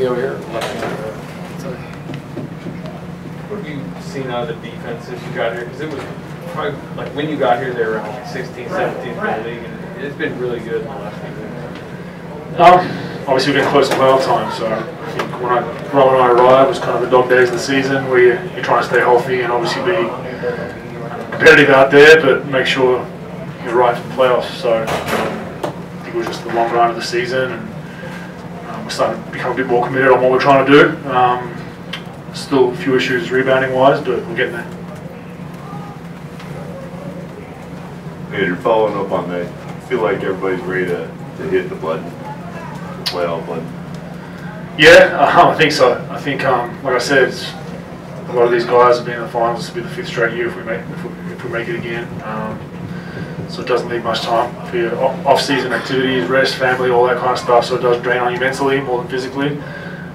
me over here. What have you seen out of the defense since you got here? Because it was probably, like when you got here, they were around like 16th, 17th in the league, and it's been really good in the last few weeks. Obviously, we're getting close to playoff time, so I think when Rob and I arrived, it was kind of the dog days of the season where you're trying to stay healthy and obviously be competitive out there, but make sure you're right for the playoffs. So I think it was just the long run of the season, and we're starting to become a bit more committed on what we're trying to do. Still a few issues rebounding wise, but we're getting there. Andrew, following up on that, I feel like everybody's ready to hit the button, the playoff button. Yeah, I think so. I think, like I said, a lot of these guys have been in the finals. This will be the 5th straight year if we make it again. So it doesn't leave much time for your off-season activities, rest, family, all that kind of stuff. So it does drain on you mentally more than physically.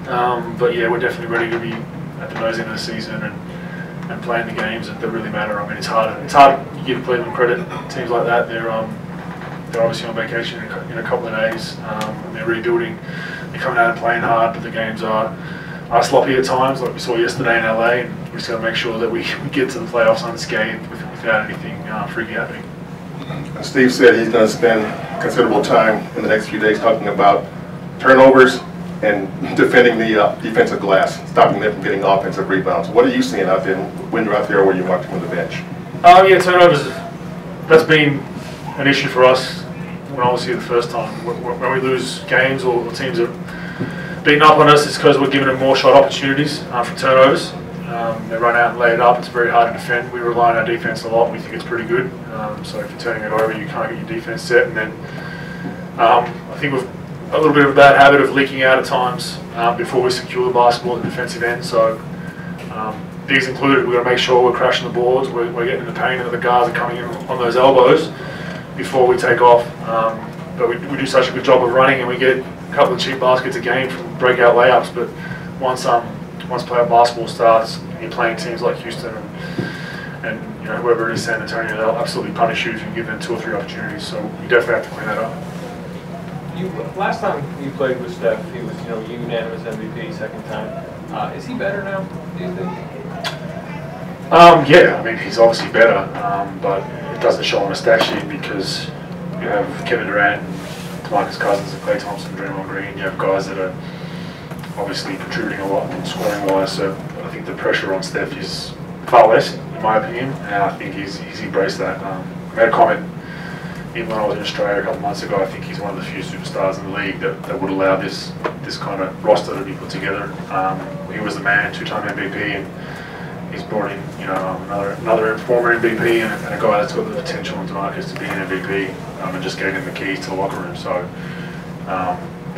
But yeah, we're definitely ready to be at the nose end of the season and playing the games that really matter. I mean, it's hard to give Cleveland credit. Teams like that, they're obviously on vacation in a couple of days, and they're rebuilding. They're coming out and playing hard, but the games are sloppy at times, like we saw yesterday in LA. And we just got to make sure that we get to the playoffs unscathed without anything freaky happening. Steve said he's going to spend considerable time in the next few days talking about turnovers and defending the defensive glass, stopping them from getting offensive rebounds. What are you seeing out there when you're out there or when you're watching on the bench? Yeah, turnovers, that's been an issue for us when I was here the first time. When we lose games or teams are beating up on us, it's because we're giving them more shot opportunities for turnovers. They run out and lay it up. It's very hard to defend. We rely on our defense a lot. We think it's pretty good. So if you're turning it over, you can't get your defense set. And then I think we've a little bit of a bad habit of leaking out at times before we secure the basketball at the defensive end. So these included, we've got to make sure we're crashing the boards, we're getting in the paint, and the guards are coming in on those elbows before we take off. But we do such a good job of running, and we get a couple of cheap baskets a game from breakout layups. But once playoff basketball starts, you're playing teams like Houston and you know, whoever it is, San Antonio, they'll absolutely punish you if you give them 2 or 3 opportunities. So you definitely have to clean that up. Last time you played with Steph, he was unanimous MVP second time. Is he better now, do you think? Yeah, I mean, he's obviously better, but it doesn't show on a stat sheet because you have Kevin Durant, DeMarcus Cousins, and Klay Thompson, Draymond Green. You have guys that are obviously contributing a lot scoring-wise, so I think the pressure on Steph is far less, in my opinion, and I think he's embraced that. I made a comment even when I was in Australia a couple of months ago. I think he's one of the few superstars in the league that would allow this kind of roster to be put together. He was the man, 2-time MVP, and he's brought in another former MVP and a guy that's got the potential in DeMarcus to be an MVP, and just gave him the keys to the locker room. So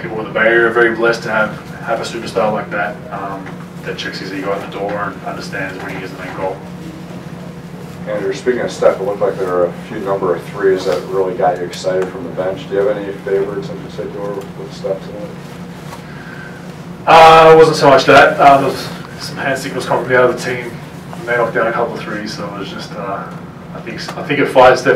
people in the Bay Area are very blessed to have a superstar like that that checks his ego at the door and understands when he is the main goal. Andrew, speaking of Steph, it looked like there were a few number of threes that really got you excited from the bench. Do you have any favorites in particular with Steph tonight? It wasn't so much that. There was some hand signals coming from the other team. They knocked down a couple of threes, so it was just, I think it fired Steph